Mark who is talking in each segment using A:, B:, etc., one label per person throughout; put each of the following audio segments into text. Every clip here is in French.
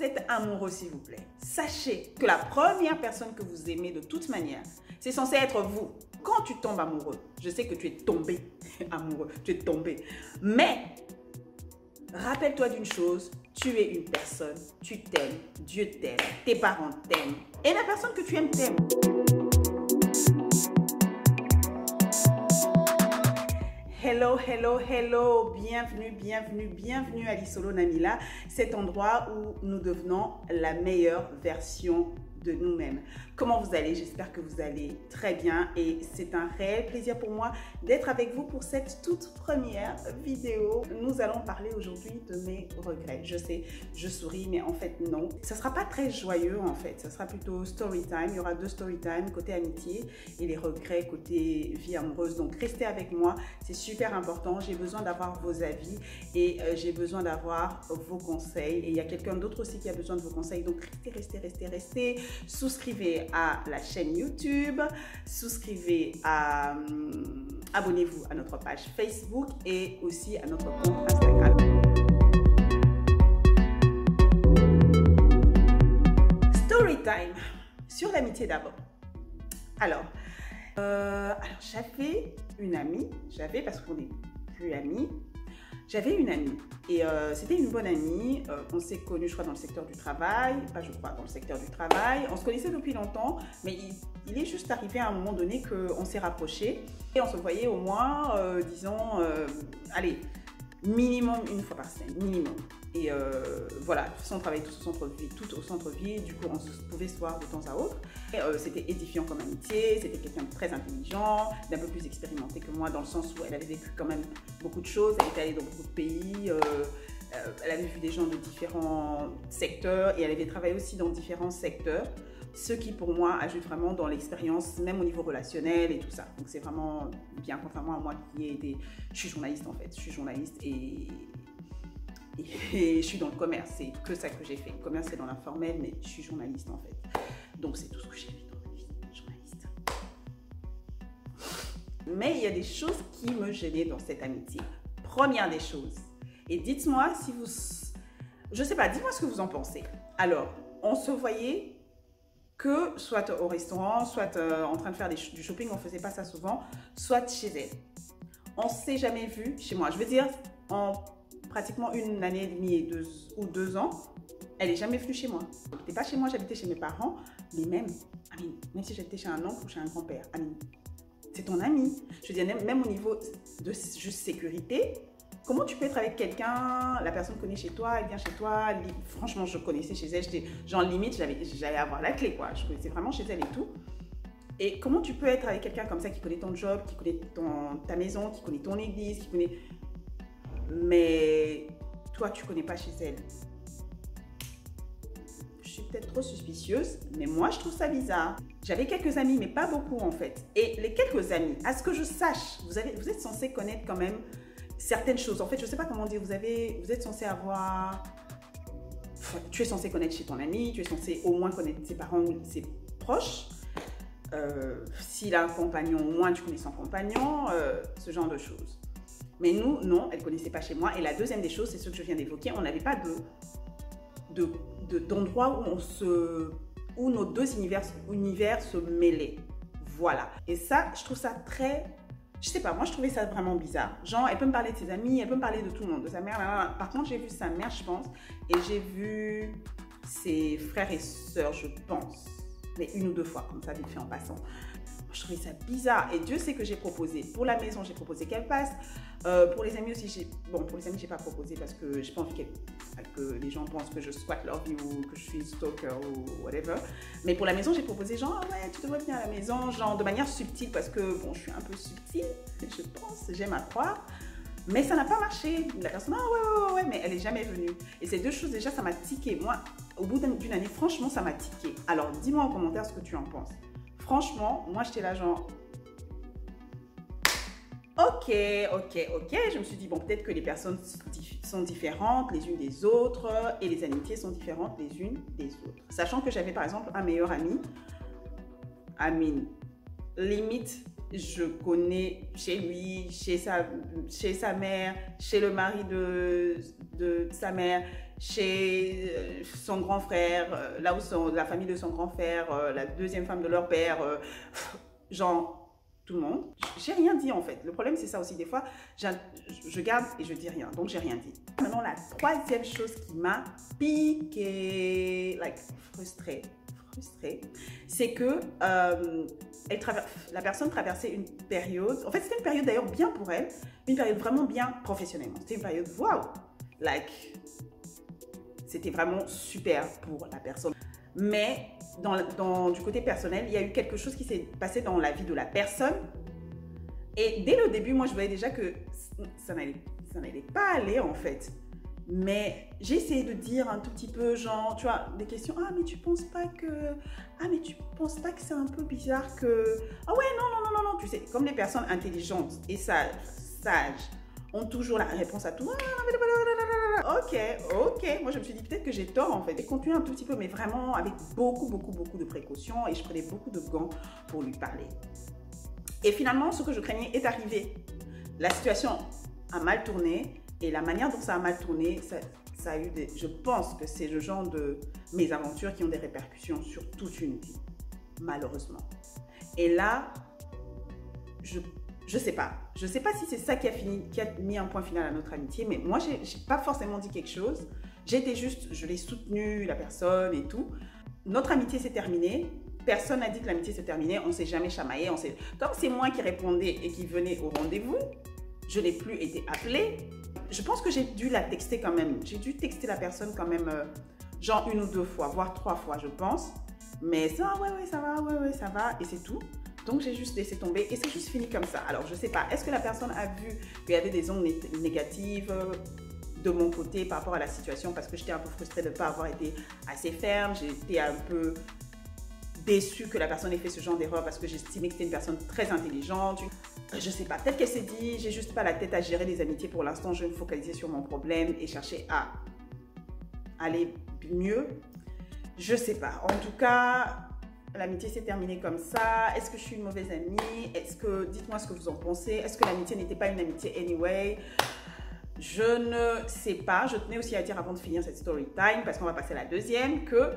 A: vous êtes amoureux, s'il vous plaît, sachez que la première personne que vous aimez de toute manière, c'est censé être vous. Quand tu tombes amoureux, je sais que tu es tombé amoureux, tu es tombé, mais rappelle-toi d'une chose, tu es une personne, tu t'aimes, Dieu t'aime, tes parents t'aiment et la personne que tu aimes t'aime. Hello, hello, hello, bienvenue à l'Isolo Namila, cet endroit où nous devenons la meilleure version de nous-mêmes. Comment vous allez? J'espère que vous allez très bien et c'est un réel plaisir pour moi d'être avec vous pour cette toute première vidéo. Nous allons parler aujourd'hui de mes regrets. Je sais, je souris, mais en fait non. Ça sera pas très joyeux en fait, ça sera plutôt story time. Il y aura deux story time, côté amitié et les regrets côté vie amoureuse. Donc restez avec moi, c'est super important. J'ai besoin d'avoir vos avis et j'ai besoin d'avoir vos conseils. Et il y a quelqu'un d'autre aussi qui a besoin de vos conseils. Donc restez. Souscrivez à la chaîne YouTube, abonnez-vous à notre page Facebook et aussi à notre compte Instagram. Story time sur l'amitié d'abord. Alors j'avais une amie, parce qu'on n'est plus amis. J'avais une amie et c'était une bonne amie. On s'est connus, je crois, dans le secteur du travail. Pas je crois, dans le secteur du travail. On se connaissait depuis longtemps, mais il est juste arrivé à un moment donné qu'on s'est rapprochés. Et on se voyait au moins, disons, allez, minimum une fois par semaine, minimum. Et voilà, on travaillait tout au centre-ville, du coup on pouvait se voir de temps à autre. C'était édifiant comme amitié, c'était quelqu'un de très intelligent, d'un peu plus expérimenté que moi dans le sens où elle avait vécu quand même beaucoup de choses, elle était allée dans beaucoup de pays, elle avait vu des gens de différents secteurs et elle avait travaillé aussi dans différents secteurs. Ce qui pour moi ajoute vraiment dans l'expérience, même au niveau relationnel et tout ça. Donc c'est vraiment bien, contrairement à moi qui ai été... Je suis journaliste en fait, je suis journaliste et je suis dans le commerce, c'est que ça que j'ai fait. Le commerce c'est dans l'informel, mais je suis journaliste en fait. Donc c'est tout ce que j'ai fait dans ma vie, journaliste. Mais il y a des choses qui me gênaient dans cette amitié. Première des choses, et dites-moi si vous... Je sais pas, dites-moi ce que vous en pensez. Alors, on se voyait que soit au restaurant, soit en train de faire du shopping, on ne faisait pas ça souvent, soit chez elle. On ne s'est jamais vu chez moi. Je veux dire, en pratiquement une année et demie ou deux ans, elle n'est jamais venue chez moi. Je n'habitais pas chez moi, j'habitais chez mes parents, mais même si j'habitais chez un oncle ou chez un grand-père, c'est ton ami. Je veux dire, même au niveau de juste sécurité, comment tu peux être avec quelqu'un, la personne connaît chez toi, elle vient chez toi, franchement je connaissais chez elle, j'étais genre limite, j'allais avoir la clé quoi, je connaissais vraiment chez elle et tout. Et comment tu peux être avec quelqu'un comme ça qui connaît ton job, qui connaît ta maison, qui connaît ton église, qui connaît... Mais toi tu connais pas chez elle. Je suis peut-être trop suspicieuse, mais moi je trouve ça bizarre. J'avais quelques amis, mais pas beaucoup en fait. Et les quelques amis, à ce que je sache, vous êtes censé connaître quand même certaines choses. En fait, je ne sais pas comment dire, vous êtes censé avoir... Tu es censé connaître chez ton ami, tu es censé au moins connaître ses parents ou ses proches. S'il a un compagnon, au moins tu connais son compagnon, ce genre de choses. Mais nous, non, elle ne connaissait pas chez moi. Et la deuxième des choses, c'est ce que je viens d'évoquer, on n'avait pas d'endroit où nos deux univers se mêlaient. Voilà. Et ça, je trouve ça très... Je sais pas, moi je trouvais ça vraiment bizarre. Genre, elle peut me parler de ses amis, elle peut me parler de tout le monde, de sa mère. Par contre, j'ai vu sa mère, je pense, et j'ai vu ses frères et sœurs, je pense. Mais une ou deux fois, comme ça, vite fait en passant. Je trouvais ça bizarre. Et Dieu sait que j'ai proposé. Pour la maison, j'ai proposé qu'elle passe. Pour les amis aussi, pour les amis, j'ai pas proposé parce que j'ai pas envie que les gens pensent que je squatte leur vie ou que je suis stalker ou whatever. Mais pour la maison, j'ai proposé genre, ah ouais, tu devrais venir à la maison, genre de manière subtile parce que, bon, je suis un peu subtile, je pense, j'aime à croire. Mais ça n'a pas marché. La personne, ah ouais, mais elle est jamais venue. Et ces deux choses, déjà, ça m'a tiqué. Moi, au bout d'une année, franchement, ça m'a tiqué. Alors, dis-moi en commentaire ce que tu en penses. Franchement, moi, j'étais là genre... Ok. Je me suis dit, bon, peut-être que les personnes sont différentes les unes des autres et les amitiés sont différentes les unes des autres. Sachant que j'avais, par exemple, un meilleur ami, Amine. Limite, je connais chez lui, chez sa mère, chez le mari de sa mère, chez son grand frère, là où la famille de son grand frère, la deuxième femme de leur père, genre tout le monde. J'ai rien dit en fait. Le problème c'est ça aussi, des fois je garde et je dis rien, donc j'ai rien dit. Maintenant la troisième chose qui m'a piqué, like frustrée, c'est que la personne traversait une période, en fait c'était une période d'ailleurs bien pour elle, une période vraiment bien professionnellement. C'était une période waouh, like c'était vraiment super pour la personne. Mais du côté personnel, il y a eu quelque chose qui s'est passé dans la vie de la personne. Et dès le début, moi, je voyais déjà que ça n'allait pas aller, en fait. Mais j'ai essayé de dire un tout petit peu, genre, tu vois, des questions. Ah, mais tu penses pas que... Ah, mais tu penses pas que c'est un peu bizarre que... Ah ouais, non. Tu sais, comme les personnes intelligentes et sages ont toujours la réponse à tout. Ok. Moi, je me suis dit peut-être que j'ai tort en fait. J'ai continué un tout petit peu, mais vraiment avec beaucoup de précautions et je prenais beaucoup de gants pour lui parler. Et finalement, ce que je craignais est arrivé. La situation a mal tourné et la manière dont ça a mal tourné, ça a eu des... Je pense que c'est le genre de mésaventures qui ont des répercussions sur toute une vie, malheureusement. Et là, je sais pas si c'est ça qui a mis un point final à notre amitié, mais moi, j'ai pas forcément dit quelque chose. J'étais juste, je l'ai soutenu, la personne et tout. Notre amitié s'est terminée. Personne n'a dit que l'amitié s'est terminée. On s'est jamais chamaillé. Comme c'est moi qui répondais et qui venais au rendez-vous, je n'ai plus été appelée. Je pense que j'ai dû la texter quand même. J'ai dû texter la personne quand même, genre 1 ou 2 fois, voire 3 fois, je pense. Mais ça, ouais, ça va, et c'est tout. Donc, j'ai juste laissé tomber et c'est juste fini comme ça. Alors, je sais pas, est-ce que la personne a vu qu'il y avait des ondes négatives de mon côté par rapport à la situation parce que j'étais un peu frustrée de ne pas avoir été assez ferme. J'étais un peu déçue que la personne ait fait ce genre d'erreur parce que j'estimais que c'était une personne très intelligente. Je sais pas, peut-être qu'elle s'est dit, j'ai juste pas la tête à gérer les amitiés pour l'instant, je vais me focaliser sur mon problème et chercher à aller mieux. Je sais pas, en tout cas... L'amitié s'est terminée comme ça. Est-ce que je suis une mauvaise amie? Dites-moi ce que vous en pensez. Est-ce que l'amitié n'était pas une amitié anyway? Je ne sais pas. Je tenais aussi à dire avant de finir cette story time, parce qu'on va passer à la deuxième, que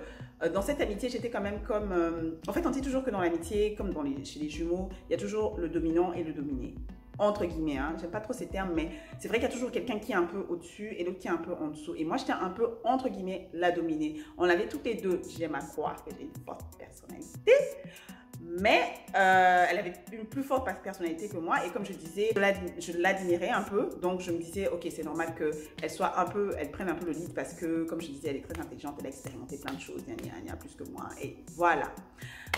A: dans cette amitié, j'étais quand même comme... En fait, on dit toujours que dans l'amitié, comme chez les jumeaux, il y a toujours le dominant et le dominé. Entre guillemets, hein. J'aime pas trop ces termes, mais c'est vrai qu'il y a toujours quelqu'un qui est un peu au-dessus et l'autre qui est un peu en dessous. Et moi, j'étais un peu, entre guillemets, la dominée. On avait toutes les deux, j'aime à croire, que j'ai une forte personnalité, mais elle avait une plus forte personnalité que moi. Et comme je disais, je l'admirais un peu. Donc, je me disais, ok, c'est normal qu'elle prenne un peu le lead parce que, comme je disais, elle est très intelligente, elle a expérimenté plein de choses, il y a plus que moi. Et voilà.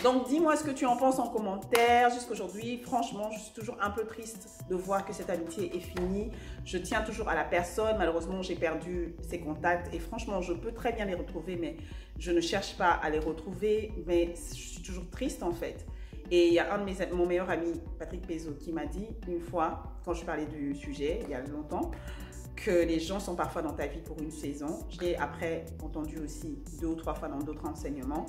A: Donc, dis-moi ce que tu en penses en commentaire. Jusqu'aujourd'hui, franchement, je suis toujours un peu triste de voir que cette amitié est finie. Je tiens toujours à la personne. Malheureusement, j'ai perdu ses contacts. Et franchement, je peux très bien les retrouver, mais je ne cherche pas à les retrouver. Mais je suis toujours triste, en fait. Et il y a mon meilleur ami, Patrick Pézo, qui m'a dit une fois, quand je parlais du sujet, il y a longtemps, que les gens sont parfois dans ta vie pour une saison. Je l'ai après entendu aussi 2 ou 3 fois dans d'autres enseignements.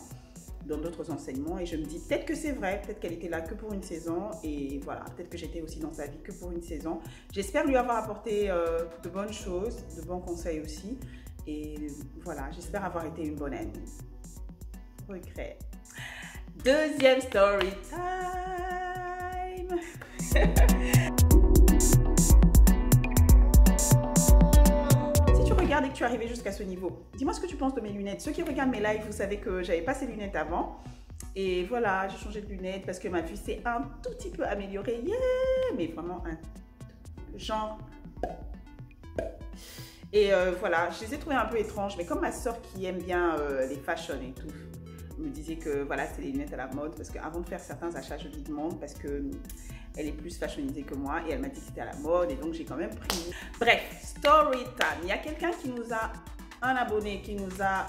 A: Et je me dis peut-être que c'est vrai, peut-être qu'elle était là que pour une saison et voilà, peut-être que j'étais aussi dans sa vie que pour une saison. J'espère lui avoir apporté de bonnes choses, de bons conseils aussi et voilà, j'espère avoir été une bonne amie. Regret. Deuxième story time. Et que tu es arrivé jusqu'à ce niveau. Dis-moi ce que tu penses de mes lunettes. Ceux qui regardent mes lives, vous savez que j'avais pas ces lunettes avant. Et voilà, j'ai changé de lunettes parce que ma vue s'est un tout petit peu améliorée. Yeah, mais vraiment un genre. Et voilà, je les ai trouvées un peu étranges. Mais comme ma soeur qui aime bien les fashion et tout, me disait que voilà, c'est les lunettes à la mode. Parce qu'avant de faire certains achats, je lui demande parce que elle est plus fashionisée que moi et elle m'a dit que c'était à la mode et donc j'ai quand même pris. Bref, story time. Il y a quelqu'un qui nous a, un abonné qui nous a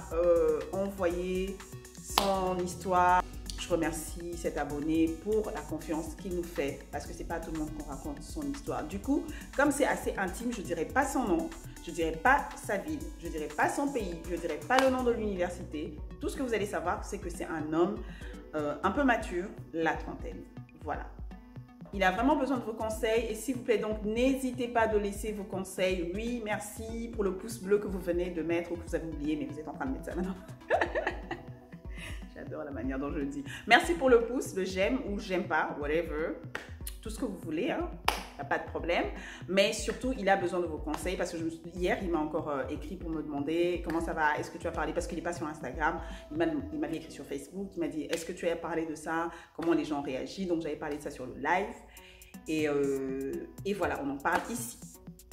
A: envoyé son histoire. Je remercie cet abonné pour la confiance qu'il nous fait parce que c'est pas à tout le monde qu'on raconte son histoire. Du coup, comme c'est assez intime, je dirais pas son nom, je dirais pas sa ville, je dirais pas son pays, je dirais pas le nom de l'université. Tout ce que vous allez savoir, c'est que c'est un homme un peu mature, la trentaine. Voilà. Il a vraiment besoin de vos conseils et s'il vous plaît, donc n'hésitez pas de laisser vos conseils. Oui, merci pour le pouce bleu que vous venez de mettre ou que vous avez oublié, mais vous êtes en train de mettre ça maintenant. J'adore la manière dont je le dis. Merci pour le pouce, le j'aime ou j'aime pas, whatever. Tout ce que vous voulez, hein. Il n'y a pas de problème. Mais surtout, il a besoin de vos conseils parce que hier, il m'a encore écrit pour me demander comment ça va, est-ce que tu as parlé, parce qu'il n'est pas sur Instagram. Il m'avait écrit sur Facebook, il m'a dit, est-ce que tu as parlé de ça, comment les gens réagissent. Donc, j'avais parlé de ça sur le live. Et voilà, on en parle ici.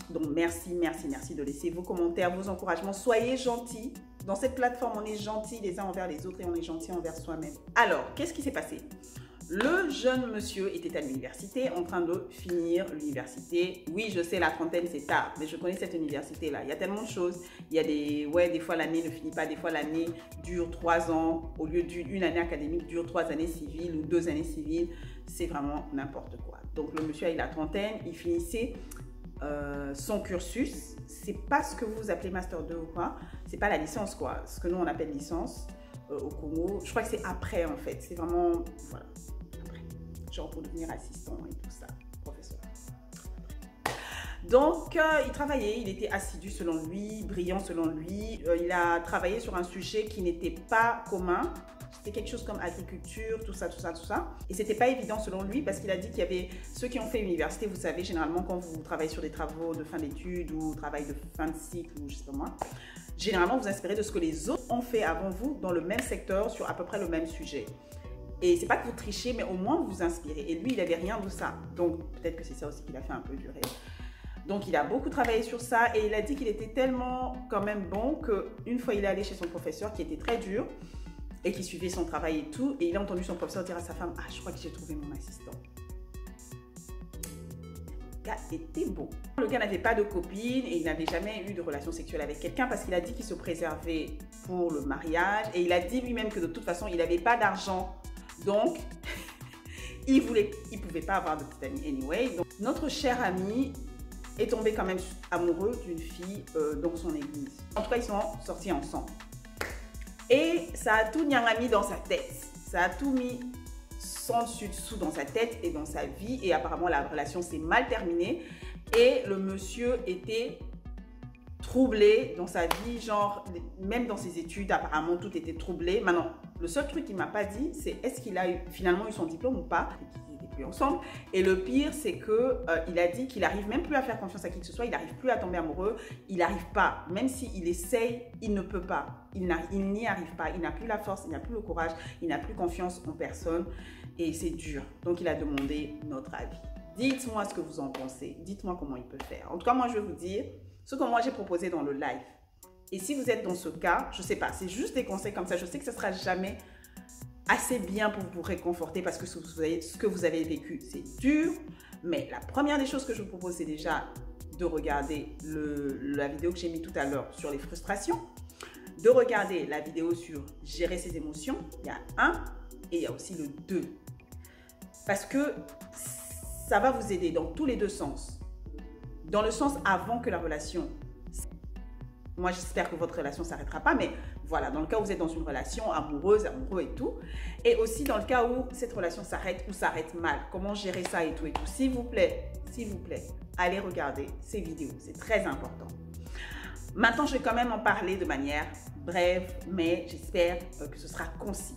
A: Donc, merci de laisser vos commentaires, vos encouragements. Soyez gentils. Dans cette plateforme, on est gentils les uns envers les autres et on est gentils envers soi-même. Alors, qu'est-ce qui s'est passé? Le jeune monsieur était à l'université, en train de finir l'université. Oui, je sais, la trentaine, c'est tard, mais je connais cette université-là. Il y a tellement de choses. Il y a des fois l'année ne finit pas, des fois l'année dure 3 ans. Au lieu d'une année académique, dure 3 années civiles ou 2 années civiles. C'est vraiment n'importe quoi. Donc, le monsieur a eu la trentaine, il finissait son cursus. C'est pas ce que vous appelez Master 2 ou quoi. C'est pas la licence, quoi. Ce que nous, on appelle licence au Congo. Je crois que c'est après, en fait. C'est vraiment... Voilà. Genre pour devenir assistant et tout ça, professeur. Donc, il travaillait, il était assidu selon lui, brillant selon lui. Il a travaillé sur un sujet qui n'était pas commun. C'était quelque chose comme agriculture, tout ça. Et c'était pas évident selon lui parce qu'il a dit qu'il y avait ceux qui ont fait l'université, vous savez, généralement quand vous travaillez sur des travaux de fin d'études ou travail de fin de cycle ou je sais pas moi, généralement vous inspirez de ce que les autres ont fait avant vous dans le même secteur sur à peu près le même sujet. Et c'est pas que vous trichez, mais au moins vous vous inspirez. Et lui, il n'avait rien de ça. Donc, peut-être que c'est ça aussi qui l'a fait un peu durer. Donc, il a beaucoup travaillé sur ça et il a dit qu'il était tellement quand même bon qu'une fois, il est allé chez son professeur qui était très dur et qui suivait son travail et tout. Et il a entendu son professeur dire à sa femme, « Ah, je crois que j'ai trouvé mon assistant. » Le gars était beau. Le gars n'avait pas de copine et il n'avait jamais eu de relation sexuelle avec quelqu'un parce qu'il a dit qu'il se préservait pour le mariage. Et il a dit lui-même que de toute façon, il n'avait pas d'argent. Donc, il ne pouvait pas avoir de petite amie anyway. Donc, notre cher ami est tombé quand même amoureux d'une fille dans son église. En tout cas, ils sont sortis ensemble. Et ça a tout mis dans sa tête. Ça a tout mis sans dessus-dessous dans sa tête et dans sa vie. Et apparemment, la relation s'est mal terminée. Et le monsieur était troublé dans sa vie, genre, même dans ses études, apparemment, tout était troublé. Maintenant, le seul truc qu'il ne m'a pas dit, c'est est-ce qu'il a finalement eu son diplôme ou pas, qu'ils n'étaient plus ensemble. Et le pire, c'est qu'il a dit qu'il n'arrive même plus à faire confiance à qui que ce soit, il n'arrive plus à tomber amoureux, il n'arrive pas. Même s'il essaye, il ne peut pas. Il n'y arrive pas, il n'a plus la force, il n'a plus le courage, il n'a plus confiance en personne et c'est dur. Donc, il a demandé notre avis. Dites-moi ce que vous en pensez, dites-moi comment il peut faire. En tout cas, moi, je vais vous dire ce que moi j'ai proposé dans le live. Et si vous êtes dans ce cas, je ne sais pas, c'est juste des conseils comme ça. Je sais que ce ne sera jamais assez bien pour vous réconforter parce que ce que vous avez vécu, c'est dur. Mais la première des choses que je vous propose, c'est déjà de regarder la vidéo que j'ai mis tout à l'heure sur les frustrations, de regarder la vidéo sur gérer ses émotions. Il y a 1 et il y a aussi le 2. Parce que ça va vous aider dans tous les deux sens. Dans le sens avant que la relation... Moi, j'espère que votre relation ne s'arrêtera pas, mais voilà, dans le cas où vous êtes dans une relation amoureuse, amoureux et tout, et aussi dans le cas où cette relation s'arrête ou s'arrête mal, comment gérer ça et tout. S'il vous plaît, allez regarder ces vidéos, c'est très important. Maintenant, je vais quand même en parler de manière brève, mais j'espère que ce sera concis.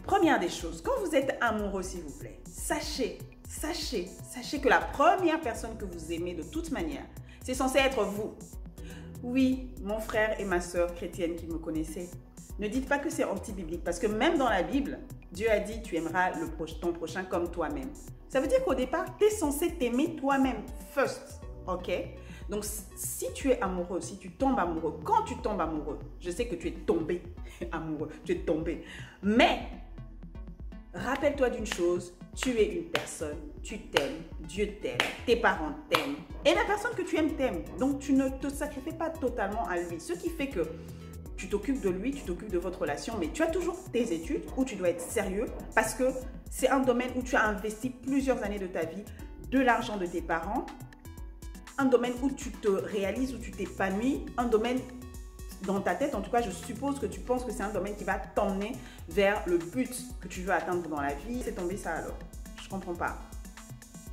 A: Première des choses, quand vous êtes amoureux, s'il vous plaît, sachez que la première personne que vous aimez de toute manière, c'est censé être vous. Oui, mon frère et ma sœur chrétienne qui me connaissaient, ne dites pas que c'est anti-biblique parce que même dans la Bible, Dieu a dit tu aimeras ton prochain comme toi-même. Ça veut dire qu'au départ, tu es censé t'aimer toi-même first, ok? Donc, si tu es amoureux, si tu tombes amoureux, quand tu tombes amoureux, je sais que tu es tombé amoureux, tu es tombé, mais rappelle-toi d'une chose, tu es une personne, tu t'aimes, Dieu t'aime, tes parents t'aiment et la personne que tu aimes t'aime. Donc, tu ne te sacrifies pas totalement à lui. Ce qui fait que tu t'occupes de lui, tu t'occupes de votre relation, mais tu as toujours tes études où tu dois être sérieux parce que c'est un domaine où tu as investi plusieurs années de ta vie, de l'argent de tes parents, un domaine où tu te réalises, où tu t'épanouis, un domaine dans ta tête, en tout cas, je suppose que tu penses que c'est un domaine qui va t'emmener vers le but que tu veux atteindre dans la vie. C'est tombé ça alors. Je comprends pas.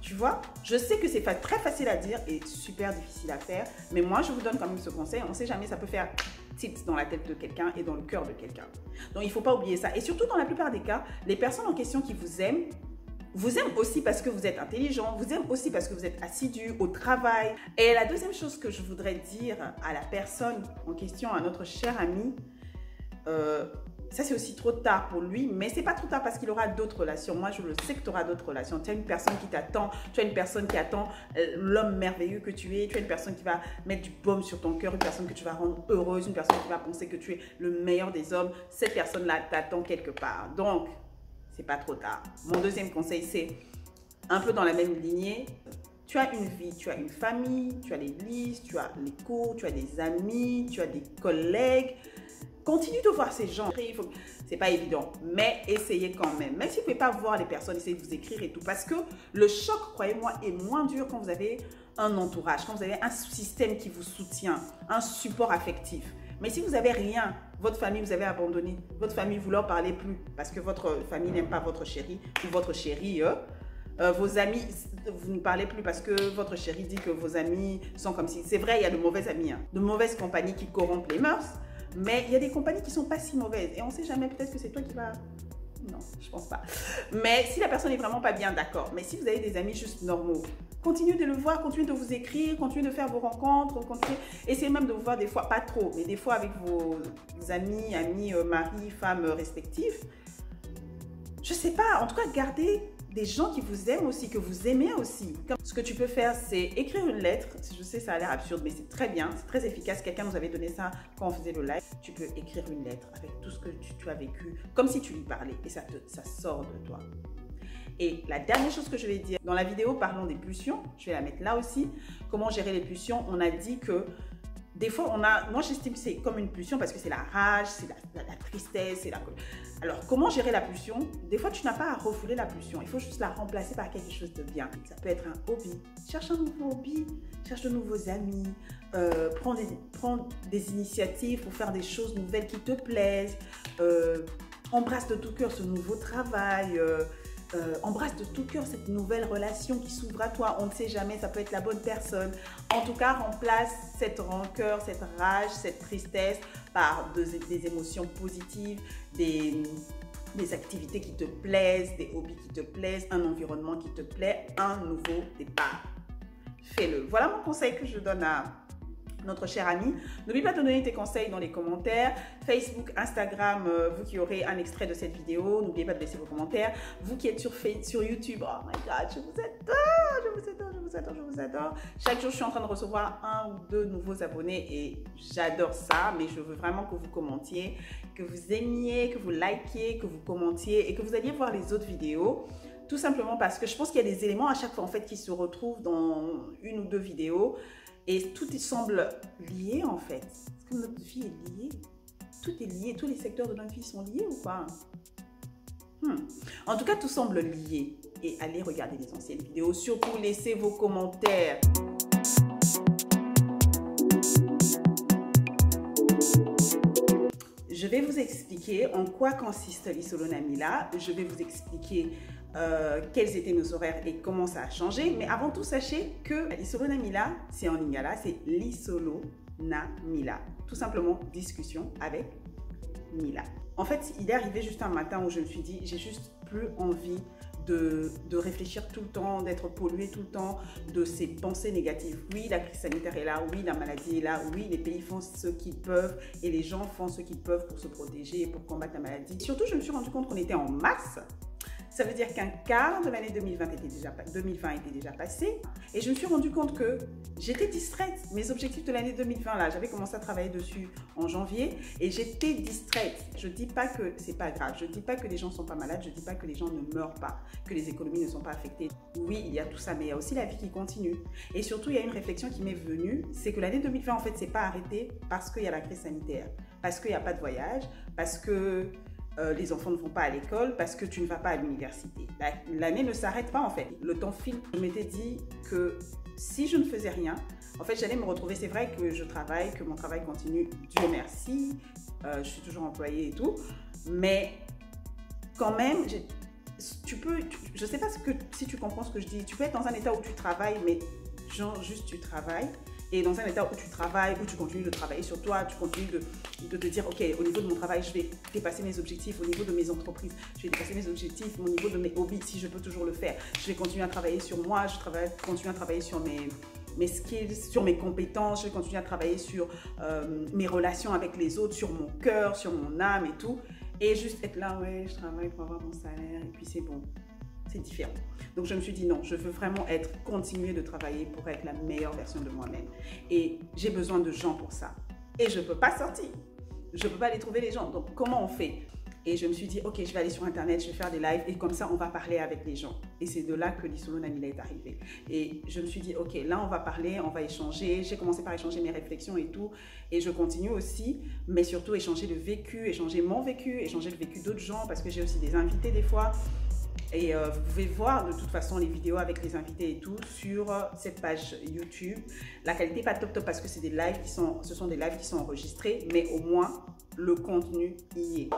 A: Tu vois, je sais que c'est très facile à dire et super difficile à faire, mais moi, je vous donne quand même ce conseil. On ne sait jamais, ça peut faire tilt dans la tête de quelqu'un et dans le cœur de quelqu'un. Donc, il ne faut pas oublier ça. Et surtout, dans la plupart des cas, les personnes en question qui vous aiment aussi parce que vous êtes intelligent, vous aiment aussi parce que vous êtes assidu au travail. Et la deuxième chose que je voudrais dire à la personne en question, à notre cher ami, ça c'est aussi trop tard pour lui, mais c'est pas trop tard parce qu'il aura d'autres relations. Moi je le sais que tu auras d'autres relations. Tu as une personne qui t'attend, tu as une personne qui attend l'homme merveilleux que tu es, tu as une personne qui va mettre du baume sur ton cœur, une personne que tu vas rendre heureuse, une personne qui va penser que tu es le meilleur des hommes. Cette personne-là t'attend quelque part. Donc, c'est pas trop tard. Mon deuxième conseil, c'est un peu dans la même lignée. Tu as une vie, tu as une famille, tu as l'église, tu as les cours, tu as des amis, tu as des collègues. Continue de voir ces gens. C'est pas évident, mais essayez quand même. Même si vous ne pouvez pas voir les personnes, essayez de vous écrire et tout. Parce que le choc, croyez-moi, est moins dur quand vous avez un entourage, quand vous avez un système qui vous soutient, un support affectif. Mais si vous n'avez rien, votre famille, vous avez abandonné, votre famille, vous ne leur parlez plus parce que votre famille n'aime pas votre chéri ou votre chérie, vos amis, vous ne parlez plus parce que votre chéri dit que vos amis sont comme si... C'est vrai, il y a de mauvais amis, de mauvaises compagnies qui corrompent les mœurs. Mais il y a des compagnies qui ne sont pas si mauvaises. Et on ne sait jamais, peut-être que c'est toi qui vas... Non, je ne pense pas. Mais si la personne n'est vraiment pas bien, d'accord. Mais si vous avez des amis juste normaux, continuez de le voir, continuez de vous écrire, continuez de faire vos rencontres, essayez même de vous voir des fois, pas trop, mais des fois avec vos amis, maris, femmes respectifs. Je ne sais pas, en tout cas, gardez des gens qui vous aiment aussi, que vous aimez aussi. Ce que tu peux faire, c'est écrire une lettre. Je sais, ça a l'air absurde, mais c'est très bien, c'est très efficace. Quelqu'un nous avait donné ça quand on faisait le live. Tu peux écrire une lettre avec tout ce que tu as vécu, comme si tu lui parlais, et ça sort de toi. Et la dernière chose que je vais dire, dans la vidéo, parlons des pulsions. Je vais la mettre là aussi. Comment gérer les pulsions? On a dit que des fois, moi j'estime que c'est comme une pulsion parce que c'est la rage, c'est la tristesse, c'est la... Alors, comment gérer la pulsion? Des fois, tu n'as pas à refouler la pulsion. Il faut juste la remplacer par quelque chose de bien. Ça peut être un hobby. Cherche un nouveau hobby, cherche de nouveaux amis, prends des initiatives pour faire des choses nouvelles qui te plaisent, embrasse de tout cœur ce nouveau travail, embrasse de tout cœur cette nouvelle relation qui s'ouvre à toi. On ne sait jamais, ça peut être la bonne personne. En tout cas, remplace cette rancœur, cette rage, cette tristesse par des émotions positives, des activités qui te plaisent, des hobbies qui te plaisent, un environnement qui te plaît, un nouveau départ. Fais-le. Voilà mon conseil que je donne à notre cher ami. N'oublie pas de donner tes conseils dans les commentaires. Facebook, Instagram, vous qui aurez un extrait de cette vidéo, n'oubliez pas de laisser vos commentaires. Vous qui êtes sur YouTube, oh my God, je vous adore, je vous adore, je vous adore, je vous adore. Chaque jour, je suis en train de recevoir 1 ou 2 nouveaux abonnés et j'adore ça, mais je veux vraiment que vous commentiez, que vous aimiez, que vous likiez, que vous commentiez et que vous alliez voir les autres vidéos. Tout simplement parce que je pense qu'il y a des éléments à chaque fois en fait qui se retrouvent dans 1 ou 2 vidéos. Et tout semble lié en fait. Est-ce que notre vie est liée? Tout est lié. Tous les secteurs de notre vie sont liés ou pas? En tout cas, tout semble lié. Et allez regarder les anciennes vidéos. Surtout, laissez vos commentaires. Je vais vous expliquer en quoi consiste l'Isolo Namila. Je vais vous expliquer quels étaient nos horaires et comment ça a changé. Mais avant tout, sachez que l'Isolo Namila, c'est en lingala, c'est l'Isolo Namila. Tout simplement, discussion avec Mila. En fait, il est arrivé juste un matin où je me suis dit, j'ai juste plus envie de réfléchir tout le temps, d'être pollué tout le temps de ces pensées négatives. Oui, la crise sanitaire est là, oui, la maladie est là, oui, les pays font ce qu'ils peuvent et les gens font ce qu'ils peuvent pour se protéger et pour combattre la maladie. Surtout, je me suis rendu compte qu'on était en mars. Ça veut dire qu'un quart de l'année 2020 était déjà passé. Et je me suis rendu compte que j'étais distraite. Mes objectifs de l'année 2020, là, j'avais commencé à travailler dessus en janvier et j'étais distraite. Je ne dis pas que c'est pas grave. Je ne dis pas que les gens ne sont pas malades. Je ne dis pas que les gens ne meurent pas, que les économies ne sont pas affectées. Oui, il y a tout ça, mais il y a aussi la vie qui continue. Et surtout, il y a une réflexion qui m'est venue. C'est que l'année 2020, en fait, c'est pas arrêté parce qu'il y a la crise sanitaire, parce qu'il n'y a pas de voyage, parce que les enfants ne vont pas à l'école, parce que tu ne vas pas à l'université. L'année ne s'arrête pas en fait. Le temps file. Je m'étais dit que si je ne faisais rien, en fait j'allais me retrouver, c'est vrai que je travaille, que mon travail continue, Dieu merci, je suis toujours employée et tout, mais quand même je sais pas si tu comprends ce que je dis, tu peux être dans un état où tu travailles, mais genre juste tu travailles, et dans un état où tu travailles, où tu continues de travailler sur toi, tu continues de te dire, ok, au niveau de mon travail, je vais dépasser mes objectifs, au niveau de mes entreprises, je vais dépasser mes objectifs, au niveau de mes hobbies, si je peux toujours le faire, je vais continuer à travailler sur moi, continuer à travailler sur mes skills, sur mes compétences, je vais continuer à travailler sur mes relations avec les autres, sur mon cœur, sur mon âme et tout, et juste être là, ouais, je travaille pour avoir mon salaire, et puis c'est bon. C'est différent. Donc, je me suis dit non, je veux vraiment continuer de travailler pour être la meilleure version de moi-même. Et j'ai besoin de gens pour ça. Et je ne peux pas sortir. Je ne peux pas aller trouver les gens. Donc, comment on fait? Et je me suis dit, ok, je vais aller sur Internet, je vais faire des lives et comme ça, on va parler avec les gens. Et c'est de là que l'Isolo Namila est arrivée. Et je me suis dit, ok, là, on va parler, on va échanger. J'ai commencé par échanger mes réflexions et tout. Et je continue aussi, mais surtout échanger le vécu, échanger mon vécu, échanger le vécu d'autres gens parce que j'ai aussi des invités des fois. Et vous pouvez voir de toute façon les vidéos avec les invités et tout sur cette page YouTube. La qualité n'est pas top parce que c'est des lives ce sont des lives qui sont enregistrés, mais au moins le contenu y est.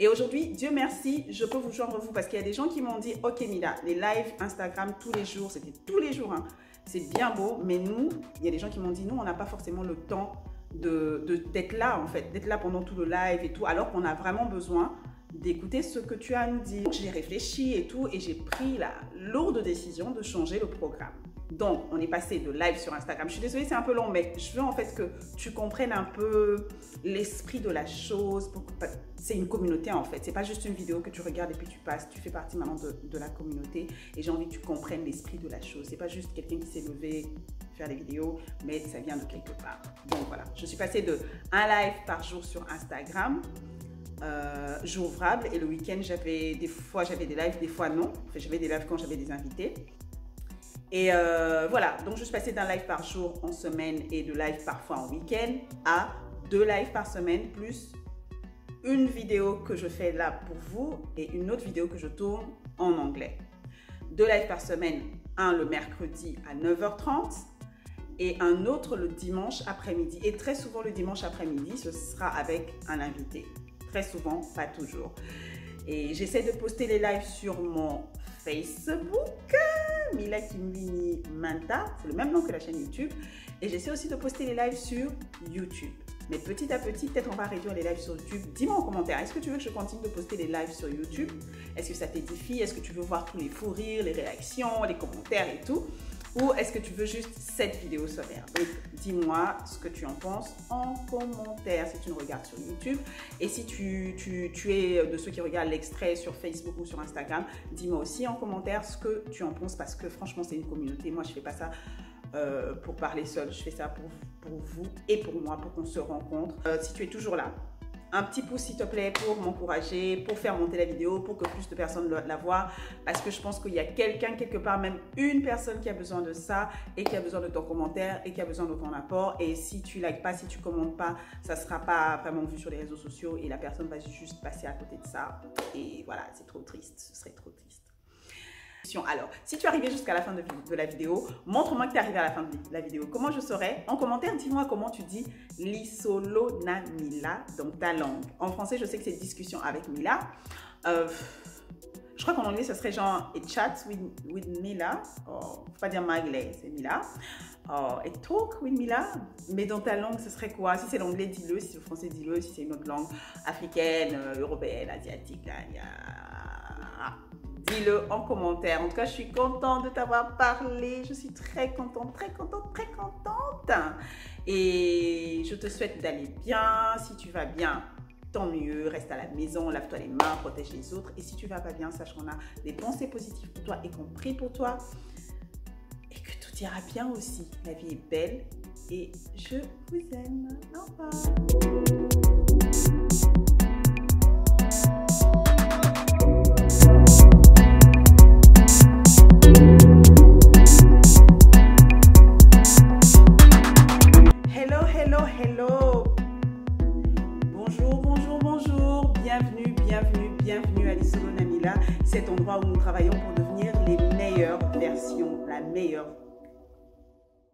A: Et aujourd'hui, Dieu merci, je peux vous joindre vous parce qu'il y a des gens qui m'ont dit, ok Mila, les lives Instagram tous les jours, c'était tous les jours, hein. C'est bien beau, mais nous, il y a des gens qui m'ont dit, nous on n'a pas forcément le temps d'être là en fait, d'être là pendant tout le live et tout, alors qu'on a vraiment besoin d'écouter ce que tu as à nous dire. J'ai réfléchi et tout et j'ai pris la lourde décision de changer le programme. Donc, on est passé de live sur Instagram. Je suis désolée, c'est un peu long, mais je veux en fait que tu comprennes un peu l'esprit de la chose. C'est une communauté en fait. C'est pas juste une vidéo que tu regardes et puis tu passes. Tu fais partie maintenant de la communauté et j'ai envie que tu comprennes l'esprit de la chose. C'est pas juste quelqu'un qui s'est levé faire des vidéos, mais ça vient de quelque part. Donc voilà, je suis passée de un live par jour sur Instagram. Jour ouvrable et le week-end des fois j'avais des lives, des fois non. Enfin, j'avais des lives quand j'avais des invités et voilà, donc je suis passée d'un live par jour en semaine et de live parfois en week-end à 2 lives par semaine plus une vidéo que je fais là pour vous et une autre vidéo que je tourne en anglais. 2 lives par semaine, un le mercredi à 9h30 et un autre le dimanche après-midi, et très souvent le dimanche après-midi ce sera avec un invité. Très souvent, pas toujours. Et j'essaie de poster les lives sur mon Facebook, Mila Kimbini Manta, c'est le même nom que la chaîne YouTube. Et j'essaie aussi de poster les lives sur YouTube. Mais petit à petit, peut-être on va réduire les lives sur YouTube. Dis-moi en commentaire, est-ce que tu veux que je continue de poster les lives sur YouTube? Est-ce que ça t'édifie? Est-ce que tu veux voir tous les fous rires, les réactions, les commentaires et tout? Ou est-ce que tu veux juste cette vidéo sommaire? Donc, dis-moi ce que tu en penses en commentaire si tu me regardes sur YouTube. Et si tu es de ceux qui regardent l'extrait sur Facebook ou sur Instagram, dis-moi aussi en commentaire ce que tu en penses parce que franchement, c'est une communauté. Moi, je ne fais pas ça pour parler seul. Je fais ça pour vous et pour moi, pour qu'on se rencontre. Si tu es toujours là, un petit pouce s'il te plaît pour m'encourager, pour faire monter la vidéo, pour que plus de personnes la voient. Parce que je pense qu'il y a quelqu'un quelque part, même une personne qui a besoin de ça et qui a besoin de ton commentaire et qui a besoin de ton apport. Et si tu likes pas, si tu commentes pas, ça sera pas vraiment vu sur les réseaux sociaux et la personne va juste passer à côté de ça. Et voilà, c'est trop triste, ce serait trop triste. Alors, si tu es arrivé jusqu'à la fin de la vidéo, montre-moi que tu es arrivé à la fin de la vidéo. Comment je saurais? En commentaire, dis-moi comment tu dis l'Isolo Namila, donc ta langue. En français, je sais que c'est discussion avec Mila. Je crois qu'en anglais, ce serait genre it chats with Mila. Oh, faut pas dire Magley, c'est Mila. Oh, it talk with Mila. Mais dans ta langue, ce serait quoi? Si c'est l'anglais, dis-le. Si c'est le français, dis-le. Si c'est une autre langue africaine, européenne, asiatique, là, il y a... Dis-le en commentaire. En tout cas, je suis contente de t'avoir parlé. Je suis très contente, très contente, très contente. Et je te souhaite d'aller bien. Si tu vas bien, tant mieux. Reste à la maison, lave-toi les mains, protège les autres. Et si tu vas pas bien, sache qu'on a des pensées positives pour toi et qu'on prie pour toi. Et que tout ira bien aussi. La vie est belle et je vous aime. Au revoir. Bienvenue à l'Isolo Namila, cet endroit où nous travaillons pour devenir les meilleures versions, la meilleure